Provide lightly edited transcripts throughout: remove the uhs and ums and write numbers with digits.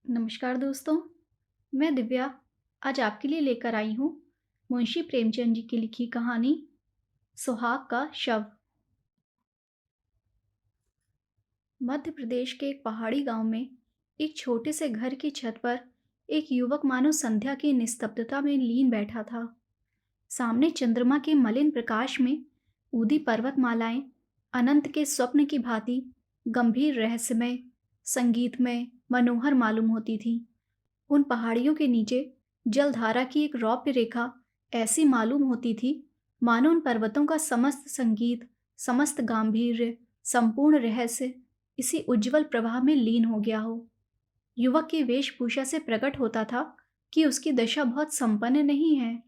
नमस्कार दोस्तों, मैं दिव्या आज आपके लिए लेकर आई हूँ मुंशी प्रेमचंद जी की लिखी कहानी सुहाग का शव। मध्य प्रदेश के एक पहाड़ी गांव में एक छोटे से घर की छत पर एक युवक मानो संध्या की निस्तब्धता में लीन बैठा था। सामने चंद्रमा के मलिन प्रकाश में ऊदी पर्वतमालाएं अनंत के स्वप्न की भांति गंभीर, रहस्यमय, संगीतमय, मनोहर मालूम होती थी। उन पहाड़ियों के नीचे जलधारा की एक रौप्य रेखा ऐसी मालूम होती थी, मानो उन पर्वतों का समस्त संगीत, समस्त गांधीर्य, संपूर्ण रहस्य इसी उज्जवल प्रवाह में लीन हो गया हो। युवक की वेशभूषा से प्रकट होता था कि उसकी दशा बहुत संपन्न नहीं है।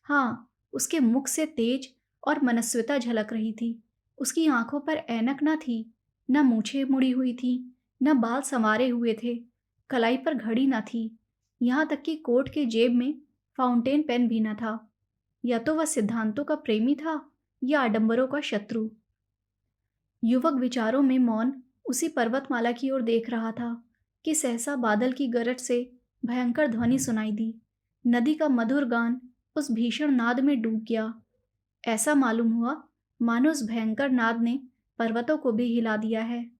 हाँ, उसके मुख से तेज और मनस्विता झलक रही थी। उसकी आंखों पर ऐनक न थी, न मूछें मुड़ी हुई थी, न बाल संवारे हुए थे, कलाई पर घड़ी न थी, यहाँ तक कि कोट के जेब में फाउंटेन पेन भी न था। या तो वह सिद्धांतों का प्रेमी था या आडंबरों का शत्रु। युवक विचारों में मौन उसी पर्वतमाला की ओर देख रहा था कि सहसा बादल की गरज से भयंकर ध्वनि सुनाई दी। नदी का मधुर गान उस भीषण नाद में डूब गया। ऐसा मालूम हुआ मानो उस भयंकर नाद ने पर्वतों को भी हिला दिया है,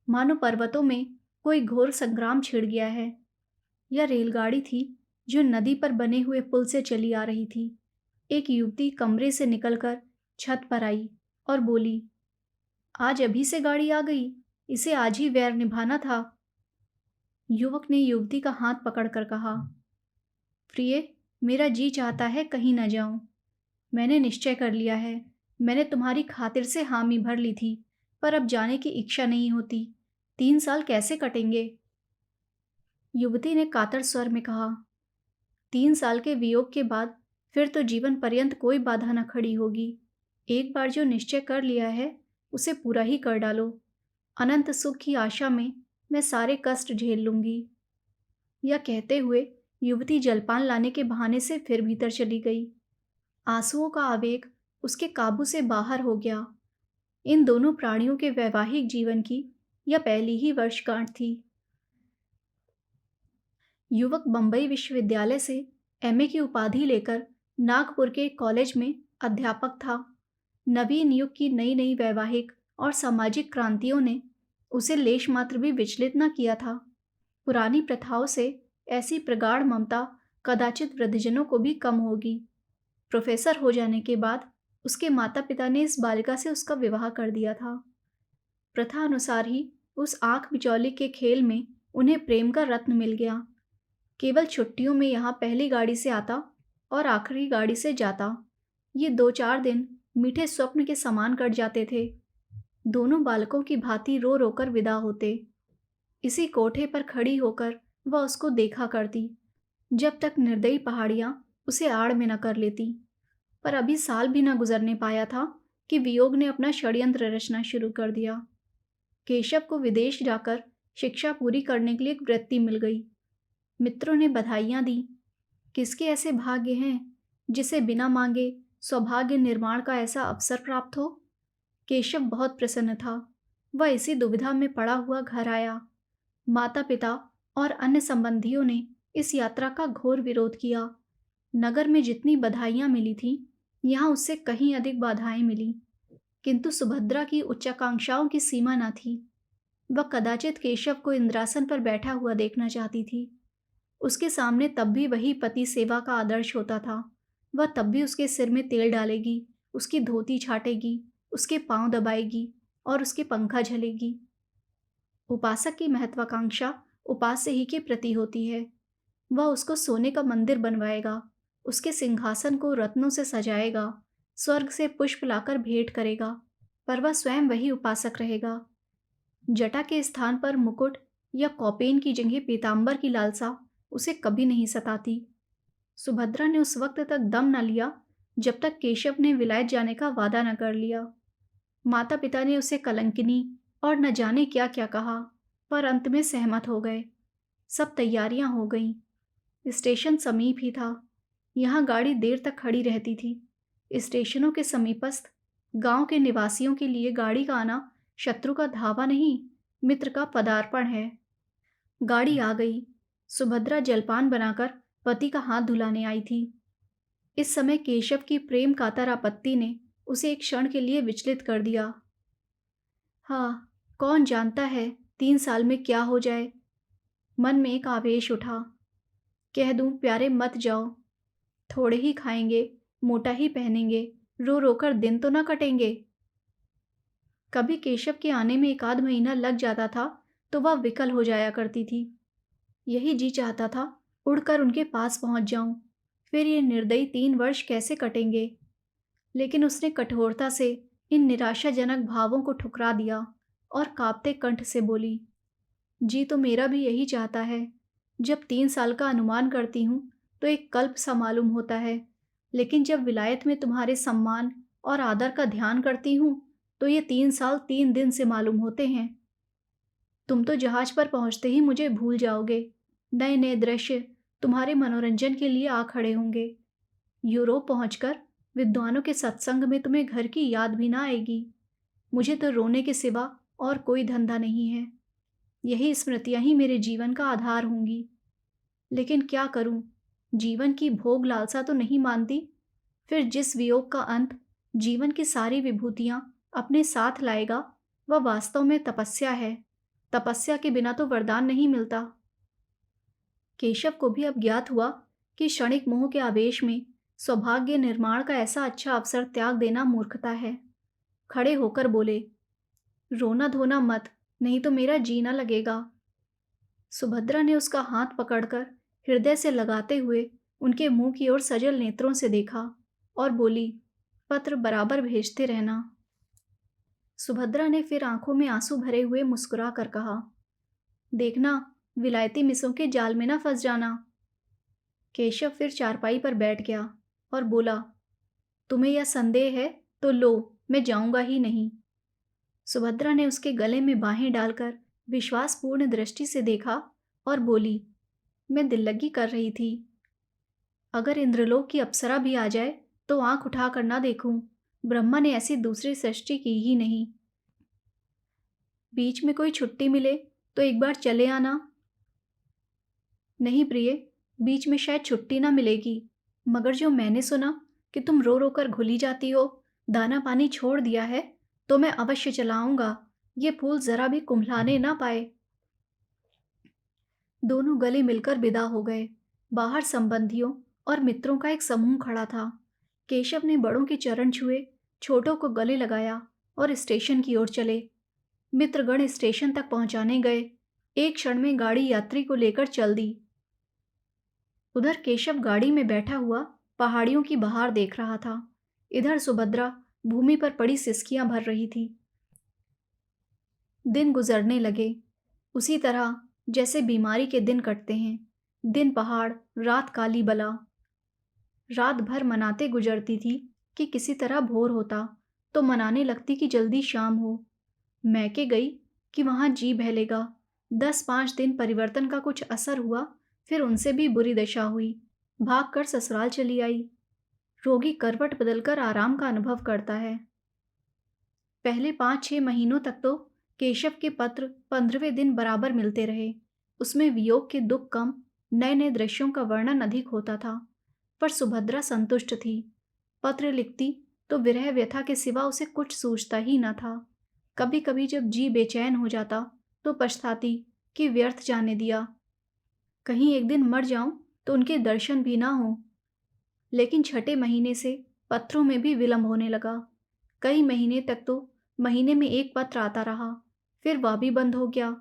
मानो पर्वतों में कोई घोर संग्राम छिड़ गया है। यह रेलगाड़ी थी जो नदी पर बने हुए पुल से चली आ रही थी। एक युवती कमरे से निकलकर छत पर आई और बोली, आज अभी से गाड़ी आ गई, इसे आज ही वैर निभाना था। युवक ने युवती का हाथ पकड़कर कहा, प्रिय, मेरा जी चाहता है कहीं न जाऊं। मैंने निश्चय कर लिया है। मैंने तुम्हारी खातिर से हामी भर ली थी, पर अब जाने की इच्छा नहीं होती। 3 साल कैसे कटेंगे? युवती ने कातर स्वर में कहा, 3 साल के वियोग के बाद फिर तो जीवन पर्यंत कोई बाधा न खड़ी होगी। एक बार जो निश्चय कर लिया है उसे पूरा ही कर डालो। अनंत सुख की आशा में मैं सारे कष्ट झेल लूंगी। यह कहते हुए युवती जलपान लाने के बहाने से फिर भीतर चली गई। आंसुओं का आवेग उसके काबू से बाहर हो गया। इन दोनों प्राणियों के वैवाहिक जीवन की यह पहली ही वर्षगांठ थी। युवक बंबई विश्वविद्यालय से एमए की उपाधि लेकर नागपुर के कॉलेज में अध्यापक था। नवीन युग की नई नई वैवाहिक और सामाजिक क्रांतियों ने उसे लेश मात्र भी विचलित न किया था। पुरानी प्रथाओं से ऐसी प्रगाढ़ ममता कदाचित वृद्धजनों को भी कम होगी। प्रोफेसर हो जाने के बाद उसके माता पिता ने इस बालिका से उसका विवाह कर दिया था। प्रथा अनुसार ही उस आंख बिचौली के खेल में उन्हें प्रेम का रत्न मिल गया। केवल छुट्टियों में यहाँ पहली गाड़ी से आता और आखिरी गाड़ी से जाता। ये 2-4 दिन मीठे स्वप्न के समान कट जाते थे। दोनों बालकों की भांति रो रोकर विदा होते। इसी कोठे पर खड़ी होकर वह उसको देखा करती, जब तक निर्दयी पहाड़ियां उसे आड़ में न कर लेती। पर अभी साल भी न गुजरने पाया था कि वियोग ने अपना षड्यंत्र रचना शुरू कर दिया। केशव को विदेश जाकर शिक्षा पूरी करने के लिए एक वृत्ति मिल गई। मित्रों ने बधाइयां दी। किसके ऐसे भाग्य हैं जिसे बिना मांगे सौभाग्य निर्माण का ऐसा अवसर प्राप्त हो। केशव बहुत प्रसन्न था। वह इसी दुविधा में पड़ा हुआ घर आया। माता पिता और अन्य संबंधियों ने इस यात्रा का घोर विरोध किया। नगर में जितनी बधाइयां मिली थीं, यहाँ उससे कहीं अधिक बाधाएं मिली। किंतु सुभद्रा की उच्चाकांक्षाओं की सीमा न थी। वह कदाचित केशव को इंद्रासन पर बैठा हुआ देखना चाहती थी। उसके सामने तब भी वही पति सेवा का आदर्श होता था। वह तब भी उसके सिर में तेल डालेगी, उसकी धोती छाटेगी, उसके पांव दबाएगी और उसके पंखा झलेगी। उपासक की महत्वाकांक्षा उपास्य ही के प्रति होती है। वह उसको सोने का मंदिर बनवाएगा, उसके सिंहासन को रत्नों से सजाएगा, स्वर्ग से पुष्प लाकर भेंट करेगा, पर वह स्वयं वही उपासक रहेगा। जटा के स्थान पर मुकुट या कौपेन की जगह पीतांबर की लालसा उसे कभी नहीं सताती। सुभद्रा ने उस वक्त तक दम न लिया जब तक केशव ने विलायत जाने का वादा न कर लिया। माता पिता ने उसे कलंकिनी और न जाने क्या क्या कहा, पर अंत में सहमत हो गए। सब तैयारियां हो गईं। स्टेशन समीप ही था। यहाँ गाड़ी देर तक खड़ी रहती थी। स्टेशनों के समीपस्थ गांव के निवासियों के लिए गाड़ी का आना शत्रु का धावा नहीं, मित्र का पदार्पण है। गाड़ी आ गई। सुभद्रा जलपान बनाकर पति का हाथ धुलाने आई थी। इस समय केशव की प्रेम कातर आपत्ति ने उसे एक क्षण के लिए विचलित कर दिया। हाँ, कौन जानता है 3 साल में क्या हो जाए। मन में एक आवेश उठा। कह दूं प्यारे मत जाओ, थोड़े ही खाएंगे, मोटा ही पहनेंगे, रो रो कर दिन तो ना कटेंगे। कभी केशव के आने में 1 आध महीना लग जाता था तो वह विकल हो जाया करती थी। यही जी चाहता था उड़कर उनके पास पहुंच जाऊं, फिर ये निर्दयी 3 वर्ष कैसे कटेंगे। लेकिन उसने कठोरता से इन निराशाजनक भावों को ठुकरा दिया और कांपते कंठ से बोली, जी तो मेरा भी यही चाहता है। जब 3 साल का अनुमान करती हूँ तो एक कल्प सा मालूम होता है, लेकिन जब विलायत में तुम्हारे सम्मान और आदर का ध्यान करती हूँ तो ये 3 साल 3 दिन से मालूम होते हैं। तुम तो जहाज पर पहुंचते ही मुझे भूल जाओगे। नए नए दृश्य तुम्हारे मनोरंजन के लिए आ खड़े होंगे। यूरोप पहुंचकर विद्वानों के सत्संग में तुम्हें घर की याद भी ना आएगी। मुझे तो रोने के सिवा और कोई धंधा नहीं है। यही स्मृतियां ही मेरे जीवन का आधार होंगी। लेकिन क्या करूं, जीवन की भोग लालसा तो नहीं मानती। फिर जिस वियोग का अंत जीवन की सारी विभूतियां अपने साथ लाएगा, वह वास्तव में तपस्या है। तपस्या के बिना तो वरदान नहीं मिलता। केशव को भी अब ज्ञात हुआ कि क्षणिक मोह के आवेश में सौभाग्य निर्माण का ऐसा अच्छा अवसर त्याग देना मूर्खता है। खड़े होकर बोले, रोना धोना मत, नहीं तो मेरा जीना लगेगा। सुभद्रा ने उसका हाथ पकड़कर हृदय से लगाते हुए उनके मुंह की ओर सजल नेत्रों से देखा और बोली, पत्र बराबर भेजते रहना। सुभद्रा ने फिर आंखों में आंसू भरे हुए मुस्कुरा कर कहा, देखना विलायती मिसों के जाल में ना फंस जाना। केशव फिर चारपाई पर बैठ गया और बोला, तुम्हें यह संदेह है तो लो, मैं जाऊंगा ही नहीं। सुभद्रा ने उसके गले में बाहें डालकर विश्वासपूर्ण दृष्टि से देखा और बोली, मैं दिल्लगी कर रही थी। अगर इंद्रलोक की अप्सरा भी आ जाए तो आंख उठा कर ना देखूं। ब्रह्मा ने ऐसी दूसरी सृष्टि की ही नहीं। बीच में कोई छुट्टी मिले तो एक बार चले आना। नहीं प्रिय, बीच में शायद छुट्टी ना मिलेगी, मगर जो मैंने सुना कि तुम रो रो कर घुली जाती हो, दाना पानी छोड़ दिया है, तो मैं अवश्य चलाऊंगा। ये फूल जरा भी कुम्भलाने ना पाए। दोनों गले मिलकर विदा हो गए। बाहर संबंधियों और मित्रों का एक समूह खड़ा था। केशव ने बड़ों के चरण छुए, छोटों को गले लगाया और स्टेशन की ओर चले। मित्रगण स्टेशन तक पहुंचाने गए। एक क्षण में गाड़ी यात्री को लेकर चल दी। उधर केशव गाड़ी में बैठा हुआ पहाड़ियों की बहार देख रहा था। इधर सुभद्रा भूमि पर पड़ी सिसकियां भर रही थी। दिन गुजरने लगे, उसी तरह जैसे बीमारी के दिन कटते हैं। दिन पहाड़, रात काली बला। रात भर मनाते गुजरती थी कि किसी तरह भोर होता तो मनाने लगती कि जल्दी शाम हो। मैके गई कि वहां जी बहलेगा। 10-5 दिन परिवर्तन का कुछ असर हुआ, फिर उनसे भी बुरी दशा हुई। भाग कर ससुराल चली आई। रोगी करवट बदलकर आराम का अनुभव करता है। पहले 5-6 महीनों तक तो केशव के पत्र 15वें दिन बराबर मिलते रहे। उसमें वियोग के दुख कम, नए नए दृश्यों का वर्णन अधिक होता था। पर सुभद्रा संतुष्ट थी। पत्र लिखती तो विरह व्यथा के सिवा उसे कुछ सूझता ही न था। कभी कभी जब जी बेचैन हो जाता तो पछताती कि व्यर्थ जाने दिया। कहीं एक दिन मर जाऊं तो उनके दर्शन भी ना हो। लेकिन छठे महीने से पत्रों में भी विलंब होने लगा। कई महीने तक तो महीने में एक पत्र आता रहा, फिर वह भी बंद हो गया।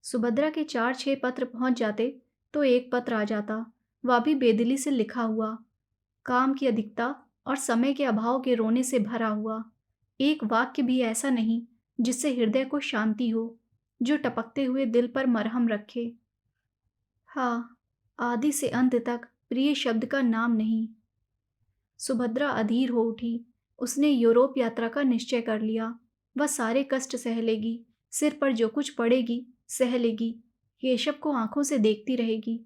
सुभद्रा के 4-6 पत्र पहुंच जाते तो एक पत्र आ जाता, वह भी बेदिली से लिखा हुआ, काम की अधिकता और समय के अभाव के रोने से भरा हुआ। एक वाक्य भी ऐसा नहीं जिससे हृदय को शांति हो, जो टपकते हुए दिल पर मरहम रखे। हाँ, आदि से अंत तक प्रिय शब्द का नाम नहीं। सुभद्रा अधीर हो उठी। उसने यूरोप यात्रा का निश्चय कर लिया। वह सारे कष्ट सह लेगी, सिर पर जो कुछ पड़ेगी सह लेगी। केशव को आंखों से देखती रहेगी।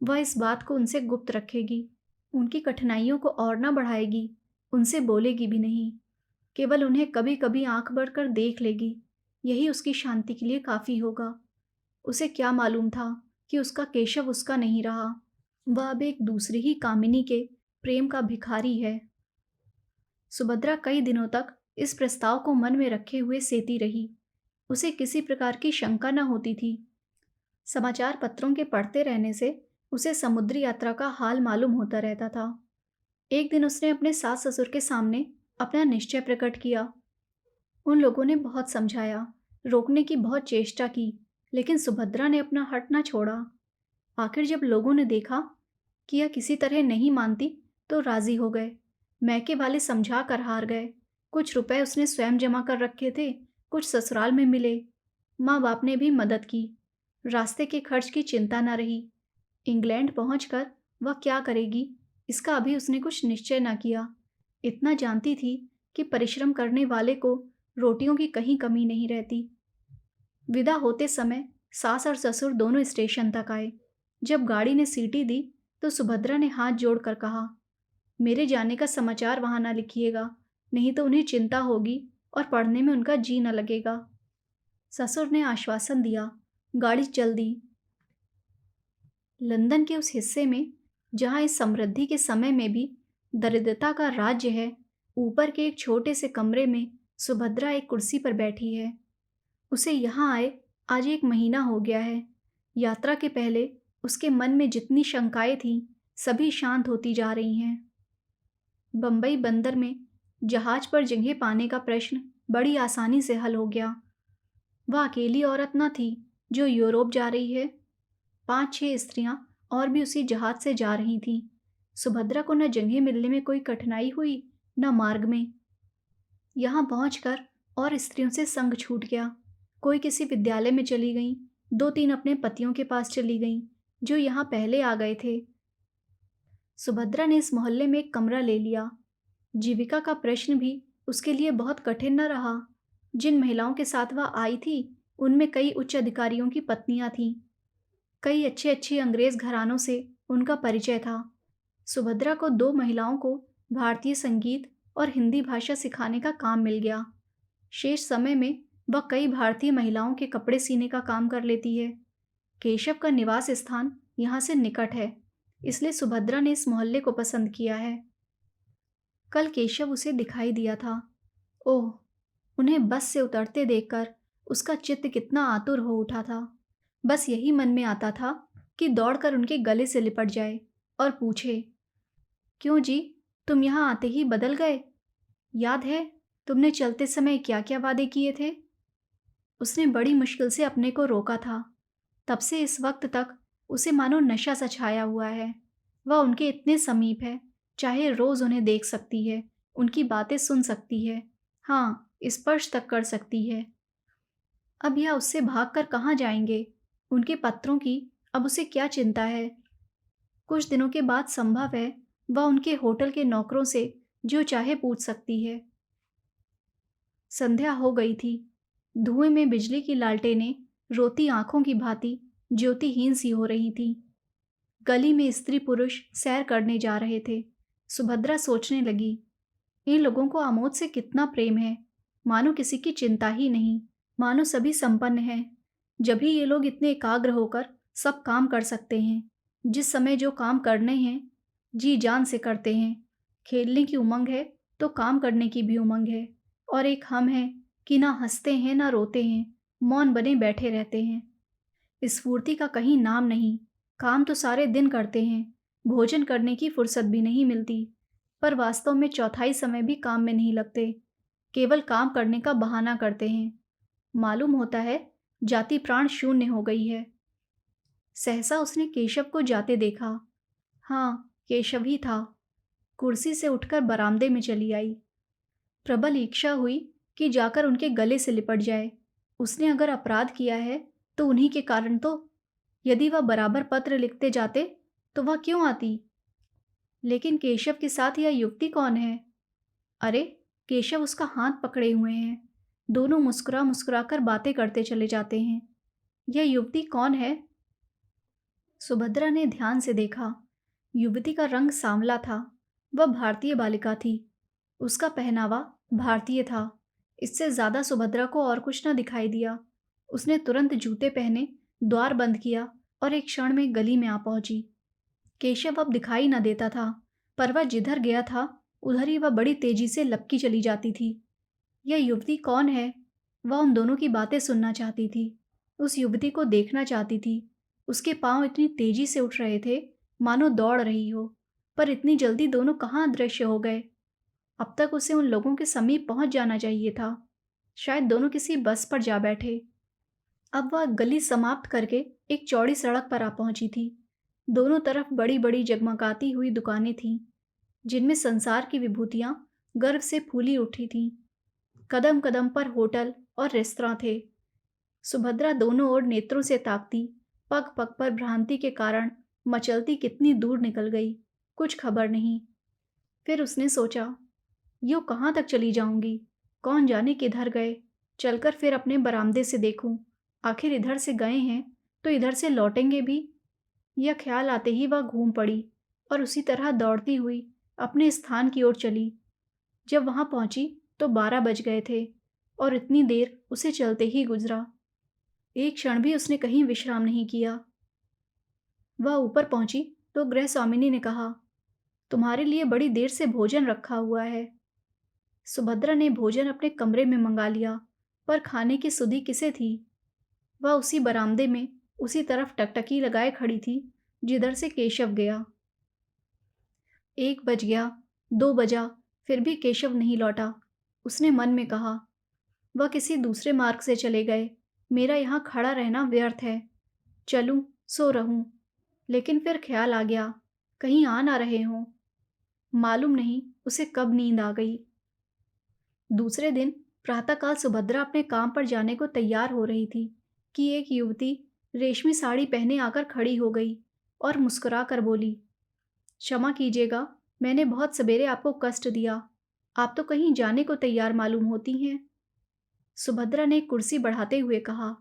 वह इस बात को उनसे गुप्त रखेगी। उनकी कठिनाइयों को और न बढ़ाएगी। उनसे बोलेगी भी नहीं। केवल उन्हें कभी कभी आंख बढ़कर देख लेगी। यही उसकी शांति के लिए काफी होगा। उसे क्या मालूम था कि उसका केशव उसका नहीं रहा। वह अब एक दूसरी ही कामिनी के प्रेम का भिखारी है। सुभद्रा कई दिनों तक इस प्रस्ताव को मन में रखे हुए सेती रही। उसे किसी प्रकार की शंका न होती थी। समाचार पत्रों के पढ़ते रहने से उसे समुद्री यात्रा का हाल मालूम होता रहता था। एक दिन उसने अपने सास ससुर के सामने अपना निश्चय प्रकट किया। उन लोगों ने बहुत समझाया, रोकने की बहुत चेष्टा की, लेकिन सुभद्रा ने अपना हट न छोड़ा। आखिर जब लोगों ने देखा कि यह किसी तरह नहीं मानती, तो राजी हो गए। मैके वाले समझा कर हार गए। कुछ रुपए उसने स्वयं जमा कर रखे थे, कुछ ससुराल में मिले। माँ बाप ने भी मदद की। रास्ते के खर्च की चिंता न रही। इंग्लैंड पहुंचकर वह क्या करेगी, इसका अभी उसने कुछ निश्चय न किया। इतना जानती थी कि परिश्रम करने वाले को रोटियों की कहीं कमी नहीं रहती। विदा होते समय सास और ससुर दोनों स्टेशन तक आए। जब गाड़ी ने सीटी दी तो सुभद्रा ने हाथ जोड़कर कहा, मेरे जाने का समाचार वहां ना लिखिएगा, नहीं तो उन्हें चिंता होगी और पढ़ने में उनका जी न लगेगा। ससुर ने आश्वासन दिया। गाड़ी चल दी। लंदन के उस हिस्से में जहां इस समृद्धि के समय में भी दरिद्रता का राज्य है, ऊपर के एक छोटे से कमरे में सुभद्रा एक कुर्सी पर बैठी है। उसे यहाँ आए आज 1 महीना हो गया है। यात्रा के पहले उसके मन में जितनी शंकाएं थीं, सभी शांत होती जा रही हैं। बंबई बंदर में जहाज पर जगह पाने का प्रश्न बड़ी आसानी से हल हो गया। वह अकेली औरत न थी जो यूरोप जा रही है। 5-6 स्त्रियां और भी उसी जहाज से जा रही थीं। सुभद्रा को न जगह मिलने में कोई कठिनाई हुई, न मार्ग में। यहाँ पहुंचकर और स्त्रियों से संग छूट गया। कोई किसी विद्यालय में चली गईं, 2-3 अपने पतियों के पास चली गईं, जो यहाँ पहले आ गए थे। सुभद्रा ने इस मोहल्ले में एक कमरा ले लिया। जीविका का प्रश्न भी उसके लिए बहुत कठिन न रहा। जिन महिलाओं के साथ वह आई थी, उनमें कई उच्च अधिकारियों की पत्नियां थीं। कई अच्छे अच्छे अंग्रेज घरानों से उनका परिचय था। सुभद्रा को 2 महिलाओं को भारतीय संगीत और हिंदी भाषा सिखाने का काम मिल गया। शेष समय में वह कई भारतीय महिलाओं के कपड़े सीने का काम कर लेती है। केशव का निवास स्थान यहाँ से निकट है, इसलिए सुभद्रा ने इस मोहल्ले को पसंद किया है। कल केशव उसे दिखाई दिया था। ओह, उन्हें बस से उतरते देखकर उसका चित्त कितना आतुर हो उठा था। बस यही मन में आता था कि दौड़कर उनके गले से लिपट जाए और पूछे, क्यों जी, तुम यहाँ आते ही बदल गए? याद है तुमने चलते समय क्या क्या वादे किए थे? उसने बड़ी मुश्किल से अपने को रोका था। तब से इस वक्त तक उसे मानो नशा सा छाया हुआ है। वह उनके इतने समीप है, चाहे रोज उन्हें देख सकती है, उनकी बातें सुन सकती है, हाँ, स्पर्श तक कर सकती है। अब यह उससे भागकर कहाँ जाएंगे? उनके पत्रों की अब उसे क्या चिंता है? कुछ दिनों के बाद संभव है वह उनके होटल के नौकरों से जो चाहे पूछ सकती है। संध्या हो गई थी। धुएं में बिजली की लालटेनें रोती आंखों की भांति ज्योतिहीन सी हो रही थी। गली में स्त्री पुरुष सैर करने जा रहे थे। सुभद्रा सोचने लगी, इन लोगों को आमोद से कितना प्रेम है, मानो किसी की चिंता ही नहीं, मानो सभी संपन्न हैं। जब भी ये लोग इतने एकाग्र होकर सब काम कर सकते हैं। जिस समय जो काम करने हैं जी जान से करते हैं। खेलने की उमंग है तो काम करने की भी उमंग है। और एक हम हैं कि ना हंसते हैं ना रोते हैं, मौन बने बैठे रहते हैं। स्फूर्ति का कहीं नाम नहीं। काम तो सारे दिन करते हैं, भोजन करने की फुर्सत भी नहीं मिलती। पर वास्तव में चौथाई समय भी काम में नहीं लगते, केवल काम करने का बहाना करते हैं। मालूम होता है जाति प्राण शून्य हो गई है। सहसा उसने केशव को जाते देखा। हाँ, केशव ही था। कुर्सी से उठकर बरामदे में चली आई। प्रबल इच्छा हुई कि जाकर उनके गले से लिपट जाए। उसने अगर अपराध किया है तो उन्हीं के कारण तो। यदि वह बराबर पत्र लिखते जाते तो वह क्यों आती? लेकिन केशव के साथ यह युवती कौन है? अरे, केशव उसका हाथ पकड़े हुए हैं। दोनों मुस्कुरा मुस्कुरा कर बातें करते चले जाते हैं। यह युवती कौन है? सुभद्रा ने ध्यान से देखा। युवती का रंग सांवला था। वह भारतीय बालिका थी। उसका पहनावा भारतीय था। इससे ज्यादा सुभद्रा को और कुछ न दिखाई दिया। उसने तुरंत जूते पहने, द्वार बंद किया और एक क्षण में गली में आ पहुंची। केशव अब दिखाई न देता था, पर वह जिधर गया था उधर ही वह बड़ी तेजी से लपकी चली जाती थी। यह युवती कौन है? वह उन दोनों की बातें सुनना चाहती थी, उस युवती को देखना चाहती थी। उसके पांव इतनी तेजी से उठ रहे थे, मानो दौड़ रही हो, पर इतनी जल्दी दोनों कहाँ अदृश्य हो गए? अब तक उसे उन लोगों के समीप पहुंच जाना चाहिए था। शायद दोनों किसी बस पर जा बैठे। अब वह गली समाप्त करके एक चौड़ी सड़क पर आ पहुंची थी। दोनों तरफ बड़ी बड़ी जगमगाती हुई दुकानें थीं, जिनमें संसार की विभूतियां गर्व से फूली उठी थीं। कदम कदम पर होटल और रेस्तरां थे। सुभद्रा दोनों ओर नेत्रों से ताकती, पग पग पर भ्रांति के कारण मचलती कितनी दूर निकल गई, कुछ खबर नहीं। फिर उसने सोचा, यूं कहाँ तक चली जाऊंगी? कौन जाने किधर गए? चलकर फिर अपने बरामदे से देखूं। आखिर इधर से गए हैं तो इधर से लौटेंगे भी। यह ख्याल आते ही वह घूम पड़ी और उसी तरह दौड़ती हुई अपने स्थान की ओर चली। जब वहां पहुंची तो 12 बज गए थे और इतनी देर उसे चलते ही गुजरा। एक क्षण भी उसने कहीं विश्राम नहीं किया। वह ऊपर पहुंची तो गृह स्वामिनी ने कहा, तुम्हारे लिए बड़ी देर से भोजन रखा हुआ है। सुभद्रा ने भोजन अपने कमरे में मंगा लिया, पर खाने की सुधि किसे थी? वह उसी बरामदे में उसी तरफ टकटकी लगाए खड़ी थी जिधर से केशव गया। 1 बज गया, 2 बजा, फिर भी केशव नहीं लौटा। उसने मन में कहा, वह किसी दूसरे मार्ग से चले गए। मेरा यहाँ खड़ा रहना व्यर्थ है। चलूं, सो रहूं। लेकिन फिर ख्याल आ गया, कहीं आ ना रहे हों। मालूम नहीं उसे कब नींद आ गई। दूसरे दिन प्रातःकाल सुभद्रा अपने काम पर जाने को तैयार हो रही थी कि एक युवती रेशमी साड़ी पहने आकर खड़ी हो गई और मुस्कुरा कर बोली, क्षमा कीजिएगा, मैंने बहुत सवेरे आपको कष्ट दिया। आप तो कहीं जाने को तैयार मालूम होती हैं। सुभद्रा ने एक कुर्सी बढ़ाते हुए कहा,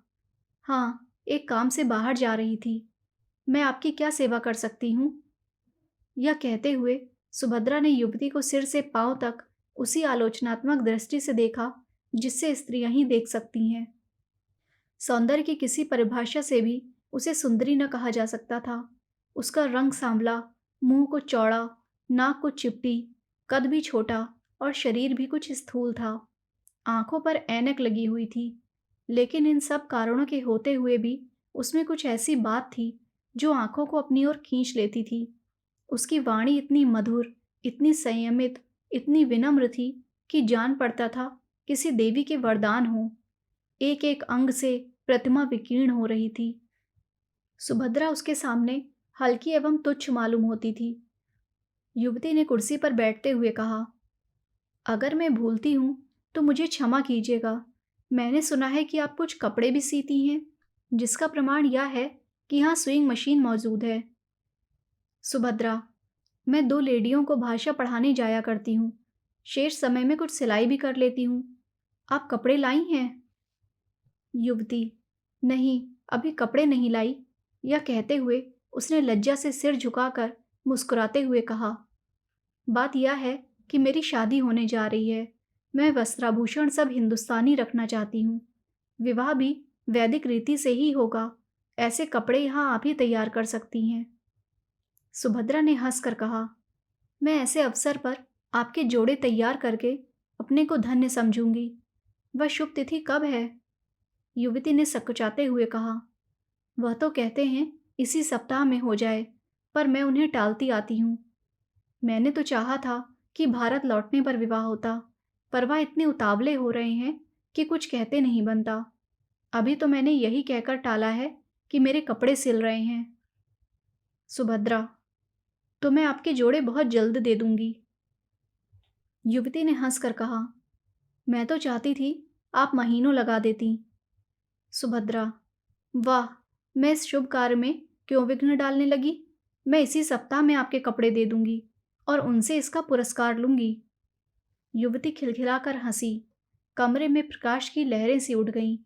हाँ, एक काम से बाहर जा रही थी। मैं आपकी क्या सेवा कर सकती हूँ? यह कहते हुए सुभद्रा ने युवती को सिर से पांव तक उसी आलोचनात्मक दृष्टि से देखा जिससे स्त्रियां ही देख सकती हैं। सौंदर्य की किसी परिभाषा से भी उसे सुंदरी न कहा जा सकता था। उसका रंग सांवला, मुंह को चौड़ा, नाक को चिपटी, कद भी छोटा और शरीर भी कुछ स्थूल था। आंखों पर ऐनक लगी हुई थी, लेकिन इन सब कारणों के होते हुए भी उसमें कुछ ऐसी बात थी जो आंखों को अपनी ओर खींच लेती थी। उसकी वाणी इतनी मधुर, इतनी संयमित, इतनी विनम्र थी कि जान पड़ता था किसी देवी के वरदान हो। एक एक अंग से प्रतिमा विकीर्ण हो रही थी। सुभद्रा उसके सामने हल्की एवं तुच्छ मालूम होती थी। युवती ने कुर्सी पर बैठते हुए कहा, अगर मैं भूलती हूं तो मुझे क्षमा कीजिएगा। मैंने सुना है कि आप कुछ कपड़े भी सीती हैं, जिसका प्रमाण यह है कि यहाँ सुइंग मशीन मौजूद है। सुभद्रा, मैं 2 लेडियों को भाषा पढ़ाने जाया करती हूँ। शेष समय में कुछ सिलाई भी कर लेती हूँ। आप कपड़े लाई हैं? युवती, नहीं, अभी कपड़े नहीं लाई। यह कहते हुए उसने लज्जा से सिर झुकाकर मुस्कुराते हुए कहा, बात यह है कि मेरी शादी होने जा रही है। मैं वस्त्राभूषण सब हिंदुस्तानी रखना चाहती हूँ। विवाह भी वैदिक रीति से ही होगा। ऐसे कपड़े यहाँ आप ही तैयार कर सकती हैं। सुभद्रा ने हंसकर कहा, मैं ऐसे अवसर पर आपके जोड़े तैयार करके अपने को धन्य समझूंगी। वह शुभ तिथि कब है? युवती ने सकुचाते हुए कहा, वह तो कहते हैं इसी सप्ताह में हो जाए, पर मैं उन्हें टालती आती हूँ। मैंने तो चाहा था कि भारत लौटने पर विवाह होता, पर वह इतने उतावले हो रहे हैं कि कुछ कहते नहीं बनता। अभी तो मैंने यही कहकर टाला है कि मेरे कपड़े सिल रहे हैं। सुभद्रा, तो मैं आपके जोड़े बहुत जल्द दे दूंगी। युवती ने हंसकर कहा, मैं तो चाहती थी आप महीनों लगा देती। सुभद्रा, वाह, मैं इस शुभ कार्य में क्यों विघ्न डालने लगी? मैं इसी सप्ताह में आपके कपड़े दे दूंगी और उनसे इसका पुरस्कार लूंगी। युवती खिलखिलाकर हंसी। कमरे में प्रकाश की लहरें सी उठ गईं।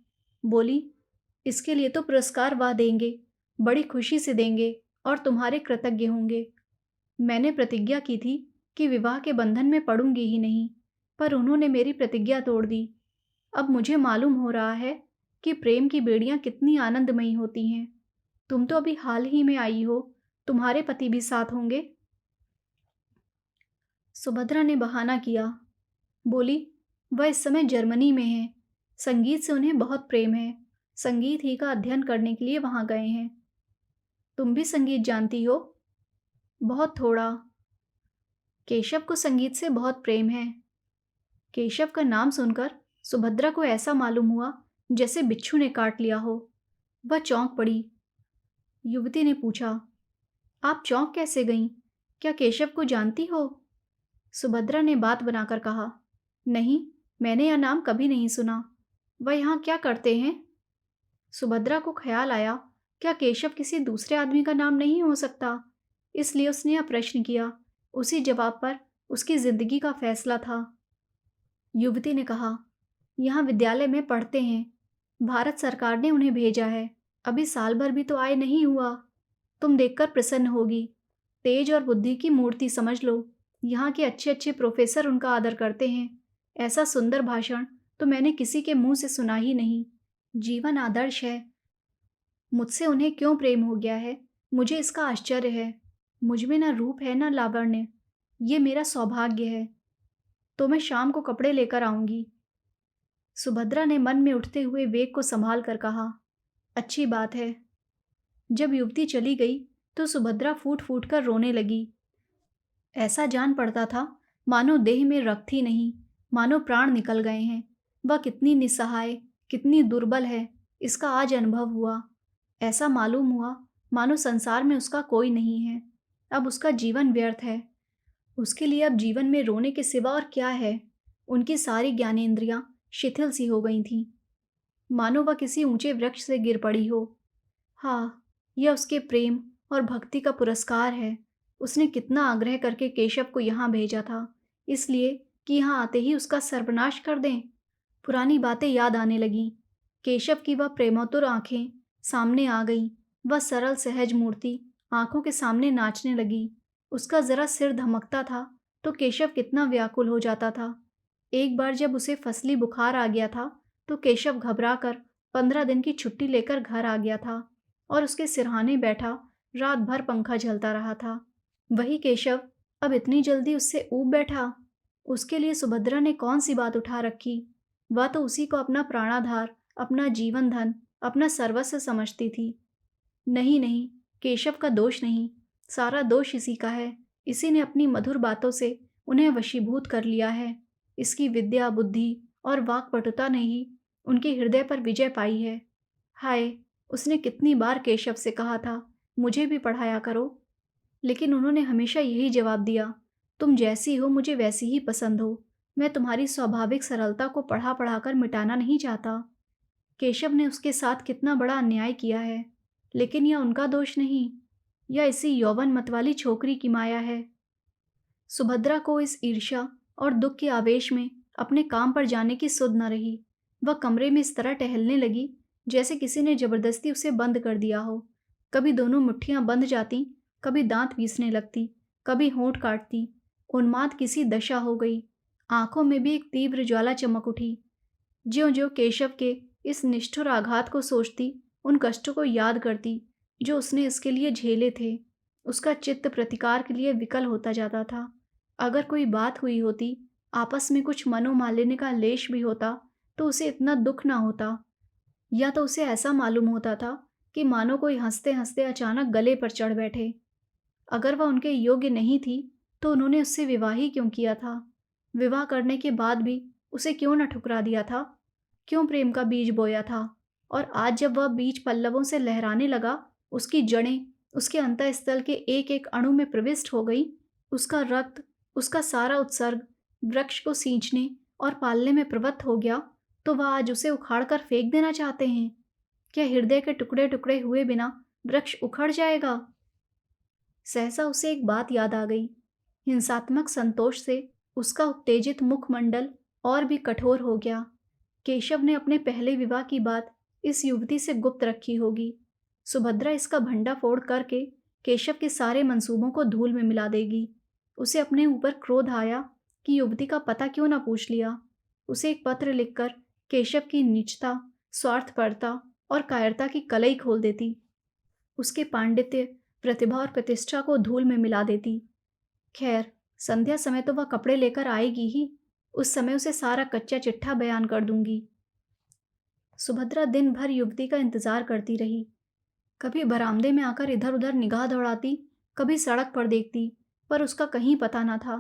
बोली, इसके लिए तो पुरस्कार वह देंगे, बड़ी खुशी से देंगे और तुम्हारे कृतज्ञ होंगे। मैंने प्रतिज्ञा की थी कि विवाह के बंधन में पड़ूंगी ही नहीं, पर उन्होंने मेरी प्रतिज्ञा तोड़ दी। अब मुझे मालूम हो रहा है कि प्रेम की बेड़ियां कितनी आनंदमयी होती हैं। तुम तो अभी हाल ही में आई हो, तुम्हारे पति भी साथ होंगे। सुभद्रा ने बहाना किया। बोली, वह इस समय जर्मनी में हैं। संगीत से उन्हें बहुत प्रेम है। संगीत ही का अध्ययन करने के लिए वहां गए हैं। तुम भी संगीत जानती हो? बहुत थोड़ा। केशव को संगीत से बहुत प्रेम है। केशव का नाम सुनकर सुभद्रा को ऐसा मालूम हुआ जैसे बिच्छू ने काट लिया हो। वह चौंक पड़ी। युवती ने पूछा, आप चौंक कैसे गईं? क्या केशव को जानती हो? सुभद्रा ने बात बनाकर कहा, नहीं, मैंने यह नाम कभी नहीं सुना। वह यहाँ क्या करते हैं? सुभद्रा को ख्याल आया, क्या केशव किसी दूसरे आदमी का नाम नहीं हो सकता? इसलिए उसने यह प्रश्न किया। उसी जवाब पर उसकी जिंदगी का फैसला था। युवती ने कहा, यहाँ विद्यालय में पढ़ते हैं। भारत सरकार ने उन्हें भेजा है। अभी साल भर भी तो आए नहीं हुआ। तुम देखकर प्रसन्न होगी। तेज और बुद्धि की मूर्ति समझ लो। यहाँ के अच्छे अच्छे प्रोफेसर उनका आदर करते हैं। ऐसा सुंदर भाषण तो मैंने किसी के मुंह से सुना ही नहीं। जीवन आदर्श है। मुझसे उन्हें क्यों प्रेम हो गया है, मुझे इसका आश्चर्य है। मुझ में न रूप है न लावण्य। ये मेरा सौभाग्य है। तो मैं शाम को कपड़े लेकर आऊंगी। सुभद्रा ने मन में उठते हुए वेग को संभाल कर कहा, अच्छी बात है। जब युवती चली गई तो सुभद्रा फूट फूट कर रोने लगी। ऐसा जान पड़ता था मानो देह में रक्त ही नहीं, मानो प्राण निकल गए हैं। वह कितनी निस्सहाय, कितनी दुर्बल है, इसका आज अनुभव हुआ। ऐसा मालूम हुआ मानो संसार में उसका कोई नहीं है। अब उसका जीवन व्यर्थ है। उसके लिए अब जीवन में रोने के सिवा और क्या है? उनकी सारी ज्ञानेंद्रियां शिथिल सी हो गई थीं, मानो वह किसी ऊंचे वृक्ष से गिर पड़ी हो। हाँ, यह उसके प्रेम और भक्ति का पुरस्कार है। उसने कितना आग्रह करके केशव को यहाँ भेजा था, इसलिए कि यहाँ आते ही उसका सर्वनाश कर दें। पुरानी बातें याद आने लगीं। केशव की वह प्रेमोत्तुर आंखें सामने आ गईं। वह सरल सहज मूर्ति आंखों के सामने नाचने लगी। उसका जरा सिर धमकता था तो केशव कितना व्याकुल हो जाता था। एक बार जब उसे फसली बुखार आ गया था तो केशव घबरा कर 15 दिन की छुट्टी लेकर घर आ गया था और उसके सिरहाने बैठा रात भर पंखा झलता रहा था। वही केशव अब इतनी जल्दी उससे ऊब बैठा। उसके लिए सुभद्रा ने कौन सी बात उठा रखी? वह तो उसी को अपना प्राणाधार, अपना जीवन धन, अपना सर्वस्व समझती थी। नहीं नहीं, केशव का दोष नहीं, सारा दोष इसी का है। इसी ने अपनी मधुर बातों से उन्हें वशीभूत कर लिया है। इसकी विद्या, बुद्धि और वाक्पटुता ने ही उनके हृदय पर विजय पाई है। हाय, उसने कितनी बार केशव से कहा था, मुझे भी पढ़ाया करो, लेकिन उन्होंने हमेशा यही जवाब दिया, तुम जैसी हो मुझे वैसी ही पसंद हो। मैं तुम्हारी स्वाभाविक सरलता को पढ़ा पढ़ा कर मिटाना नहीं चाहता। केशव ने उसके साथ कितना बड़ा अन्याय किया है, लेकिन यह उनका दोष नहीं, यह इसी यौवन मत वाली छोकरी की माया है। सुभद्रा को इस ईर्ष्या और दुख के आवेश में अपने काम पर जाने की सुध न रही। वह कमरे में इस तरह टहलने लगी जैसे किसी ने जबरदस्ती उसे बंद कर दिया हो। कभी दोनों मुट्ठियां बंध जाती, कभी दांत पीसने लगती, कभी होंठ काटती। उन्माद किसी दशा हो गई। आंखों में भी एक तीव्र ज्वाला चमक उठी। ज्यों ज्यों केशव के इस निष्ठुर आघात को सोचती, उन कष्टों को याद करती जो उसने इसके लिए झेले थे, उसका चित्त प्रतिकार के लिए विकल होता जाता था। अगर कोई बात हुई होती, आपस में कुछ मनोमालिन्य का लेश भी होता, तो उसे इतना दुख ना होता। या तो उसे ऐसा मालूम होता था कि मानो कोई हंसते हंसते अचानक गले पर चढ़ बैठे। अगर वह उनके योग्य नहीं थी तो उन्होंने उससे विवाह ही क्यों किया था? विवाह करने के बाद भी उसे क्यों न ठुकरा दिया था? क्यों प्रेम का बीज बोया था? और आज जब वह बीज पल्लवों से लहराने लगा, उसकी जड़ें उसके अंतःस्थल के एक एक अणु में प्रविष्ट हो गई। उसका रक्त, उसका सारा उत्सर्ग वृक्ष को सींचने और पालने में प्रवृत्त हो गया, तो वह आज उसे उखाड़ कर फेंक देना चाहते हैं। क्या हृदय के टुकड़े टुकड़े हुए बिना वृक्ष उखड़ जाएगा? सहसा उसे एक बात याद आ गई। हिंसात्मक संतोष से उसका उत्तेजित मुखमंडल और भी कठोर हो गया। केशव ने अपने पहले विवाह की बात इस युवती से गुप्त रखी होगी। सुभद्रा इसका भंडाफोड़ करके केशव के सारे मंसूबों को धूल में मिला देगी। उसे अपने ऊपर क्रोध आया कि युवती का पता क्यों ना पूछ लिया। उसे एक पत्र लिखकर केशव की नीचता, स्वार्थपरता और कायरता की कलई खोल देती। उसके पांडित्य, प्रतिभा और प्रतिष्ठा को धूल में मिला देती। खैर, संध्या समय तो वह कपड़े लेकर आएगी ही। उस समय उसे सारा कच्चा चिट्ठा बयान कर दूंगी। सुभद्रा दिन भर युवती का इंतजार करती रही। कभी बरामदे में आकर इधर उधर निगाह दौड़ाती, कभी सड़क पर देखती, पर उसका कहीं पता न था।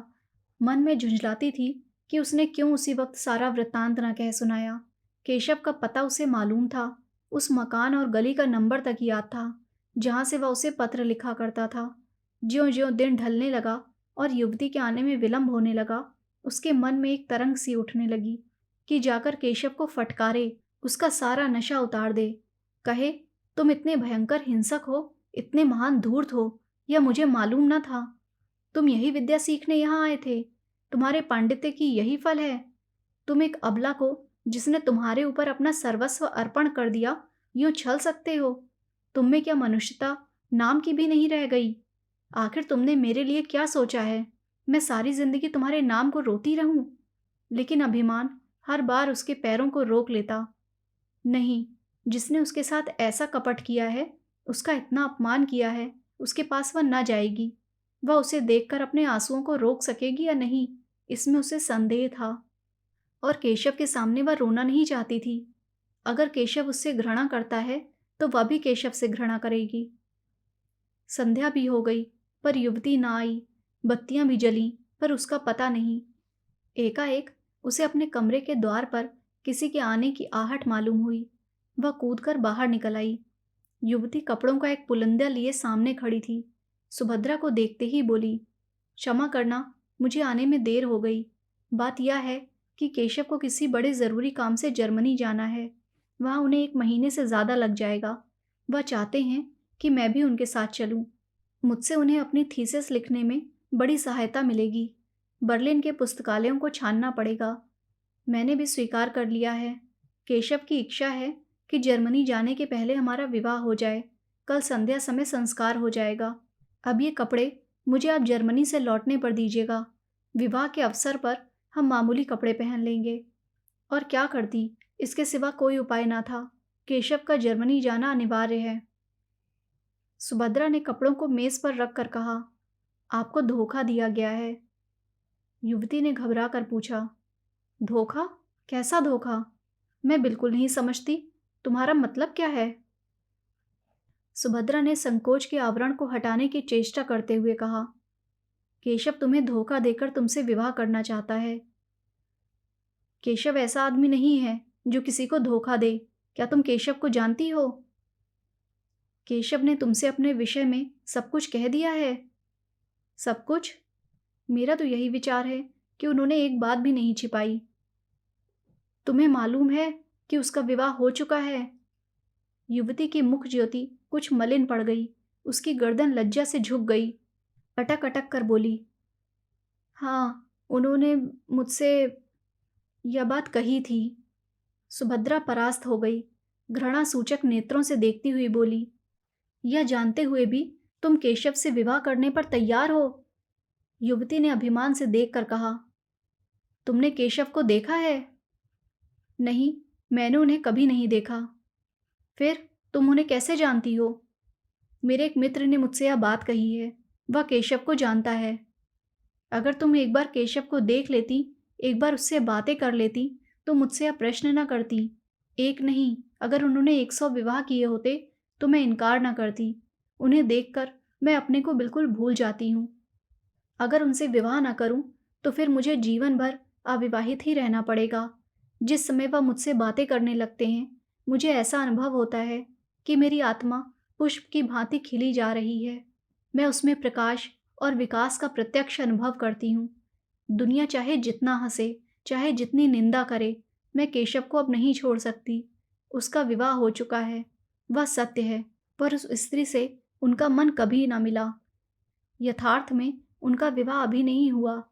मन में झुंझलाती थी कि उसने क्यों उसी वक्त सारा वृत्तांत न कह सुनाया। केशव का पता उसे मालूम था। उस मकान और गली का नंबर तक याद था जहाँ से वह उसे पत्र लिखा करता था। ज्यों ज्यों दिन ढलने लगा और युवती के आने में विलंब होने लगा, उसके मन में एक तरंग सी उठने लगी कि जाकर केशव को फटकारे, उसका सारा नशा उतार दे, कहे, तुम इतने भयंकर हिंसक हो, इतने महान धूर्त हो, यह मुझे मालूम न था। तुम यही विद्या सीखने यहाँ आए थे? तुम्हारे पांडित्य की यही फल है? तुम एक अबला को, जिसने तुम्हारे ऊपर अपना सर्वस्व अर्पण कर दिया, यूं छल सकते हो? तुम में क्या मनुष्यता नाम की भी नहीं रह गई? आखिर तुमने मेरे लिए क्या सोचा है? मैं सारी जिंदगी तुम्हारे नाम को रोती रहूं? लेकिन अभिमान हर बार उसके पैरों को रोक लेता। नहीं, जिसने उसके साथ ऐसा कपट किया है, उसका इतना अपमान किया है, उसके पास वह न जाएगी। वह उसे देखकर अपने आंसुओं को रोक सकेगी या नहीं, इसमें उसे संदेह था। और केशव के सामने वह रोना नहीं चाहती थी। अगर केशव उससे घृणा करता है तो वह भी केशव से घृणा करेगी। संध्या भी हो गई, पर युवती ना आई। बत्तियां भी जलीं, पर उसका पता नहीं। एकाएक उसे अपने कमरे के द्वार पर किसी के आने की आहट मालूम हुई। वह कूदकर बाहर निकल आई। युवती कपड़ों का एक पुलंदा लिए सामने खड़ी थी। सुभद्रा को देखते ही बोली, क्षमा करना, मुझे आने में देर हो गई। बात यह है कि केशव को किसी बड़े ज़रूरी काम से जर्मनी जाना है। वहाँ उन्हें 1 महीने से ज़्यादा लग जाएगा। वह चाहते हैं कि मैं भी उनके साथ चलूँ। मुझसे उन्हें अपनी थीसिस लिखने में बड़ी सहायता मिलेगी। बर्लिन के पुस्तकालयों को छानना पड़ेगा। मैंने भी स्वीकार कर लिया है। केशव की इच्छा है कि जर्मनी जाने के पहले हमारा विवाह हो जाए। कल संध्या समय संस्कार हो जाएगा। अब ये कपड़े मुझे आप जर्मनी से लौटने पर दीजिएगा। विवाह के अवसर पर हम मामूली कपड़े पहन लेंगे। और क्या करती, इसके सिवा कोई उपाय ना था। केशव का जर्मनी जाना अनिवार्य है। सुभद्रा ने कपड़ों को मेज पर रख कर कहा, आपको धोखा दिया गया है। युवती ने घबरा कर पूछा, धोखा? कैसा धोखा? मैं बिल्कुल नहीं समझती। तुम्हारा मतलब क्या है? सुभद्रा ने संकोच के आवरण को हटाने की चेष्टा करते हुए कहा, केशव तुम्हें धोखा देकर तुमसे विवाह करना चाहता है। केशव ऐसा आदमी नहीं है जो किसी को धोखा दे। क्या तुम केशव को जानती हो? केशव ने तुमसे अपने विषय में सब कुछ कह दिया है? सब कुछ? मेरा तो यही विचार है कि उन्होंने एक बात भी नहीं छिपाई। तुम्हें मालूम है कि उसका विवाह हो चुका है? युवती की मुख ज्योति कुछ मलिन पड़ गई। उसकी गर्दन लज्जा से झुक गई। अटक अटक कर बोली, हाँ, उन्होंने मुझसे यह बात कही थी। सुभद्रा परास्त हो गई। घृणा सूचक नेत्रों से देखती हुई बोली, यह जानते हुए भी तुम केशव से विवाह करने पर तैयार हो? युवती ने अभिमान से देखकर कहा, तुमने केशव को देखा है? नहीं, मैंने उन्हें कभी नहीं देखा। फिर तुम उन्हें कैसे जानती हो? मेरे एक मित्र ने मुझसे यह बात कही है। वह केशव को जानता है। अगर तुम एक बार केशव को देख लेती, एक बार उससे बातें कर लेती, तो मुझसे यह प्रश्न न करती। एक नहीं, अगर उन्होंने 100 विवाह किए होते तो मैं इनकार न करती। उन्हें देखकर मैं अपने को बिल्कुल भूल जाती हूँ। अगर उनसे विवाह न करूँ तो फिर मुझे जीवन भर अविवाहित ही रहना पड़ेगा। जिस समय वह मुझसे बातें करने लगते हैं, मुझे ऐसा अनुभव होता है कि मेरी आत्मा पुष्प की भांति खिली जा रही है। मैं उसमें प्रकाश और विकास का प्रत्यक्ष अनुभव करती हूँ। दुनिया चाहे जितना हंसे, चाहे जितनी निंदा करे, मैं केशव को अब नहीं छोड़ सकती। उसका विवाह हो चुका है, वह सत्य है, पर उस स्त्री से उनका मन कभी ना मिला। यथार्थ में उनका विवाह अभी नहीं हुआ।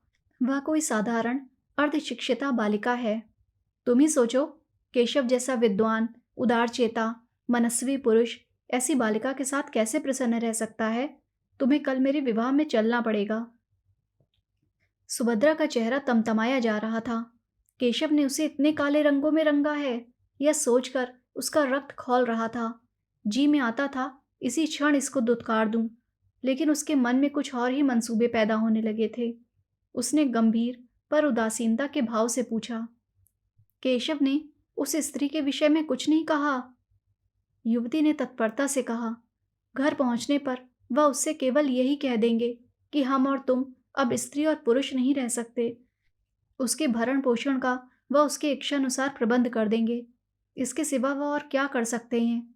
वह कोई साधारण अर्धशिक्षिता बालिका है। तुम ही सोचो, केशव जैसा विद्वान, उदारचेता, मनस्वी पुरुष ऐसी बालिका के साथ कैसे प्रसन्न रह सकता है? तुम्हें कल मेरे विवाह में चलना पड़ेगा। सुभद्रा का चेहरा तमतमाया जा रहा था। केशव ने उसे इतने काले रंगों में रंगा है, यह सोचकर उसका रक्त खौल रहा था। जी में आता था इसी क्षण इसको दुत्कार दूं, लेकिन उसके मन में कुछ और ही मंसूबे पैदा होने लगे थे। उसने गंभीर पर उदासीनता के भाव से पूछा, केशव ने उस स्त्री के विषय में कुछ नहीं कहा? युवती ने तत्परता से कहा, घर पहुंचने पर वह उससे केवल यही कह देंगे कि हम और तुम अब स्त्री और पुरुष नहीं रह सकते। उसके भरण पोषण का वह उसके इच्छानुसार प्रबंध कर देंगे। इसके सिवा वह और क्या कर सकते हैं?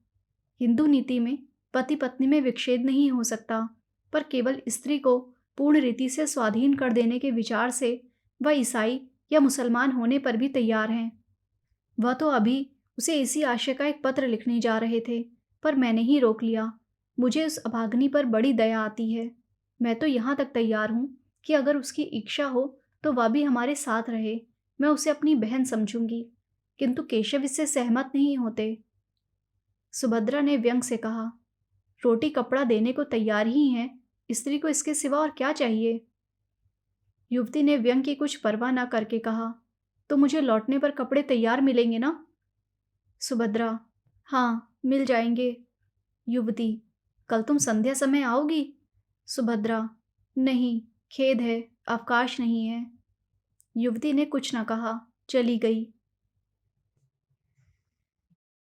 हिंदू नीति में पति पत्नी में विच्छेद नहीं हो सकता, पर केवल स्त्री को पूर्ण रीति से स्वाधीन कर देने के विचार से वह ईसाई या मुसलमान होने पर भी तैयार हैं। वह तो अभी उसे इसी आशय का एक पत्र लिखने जा रहे थे, पर मैंने ही रोक लिया। मुझे उस अभागिनी पर बड़ी दया आती है। मैं तो यहाँ तक तैयार हूँ कि अगर उसकी इच्छा हो तो वह भी हमारे साथ रहे। मैं उसे अपनी बहन समझूंगी। किंतु केशव इससे सहमत नहीं होते। सुभद्रा ने व्यंग से कहा, रोटी कपड़ा देने को तैयार ही हैं, स्त्री को इसके सिवा और क्या चाहिए? युवती ने व्यंग की कुछ परवाह न करके कहा, तो मुझे लौटने पर कपड़े तैयार मिलेंगे ना? सुभद्रा, हाँ, मिल जाएंगे। युवती, कल तुम संध्या समय आओगी? सुभद्रा, नहीं, खेद है, अवकाश नहीं है। युवती ने कुछ न कहा, चली गई।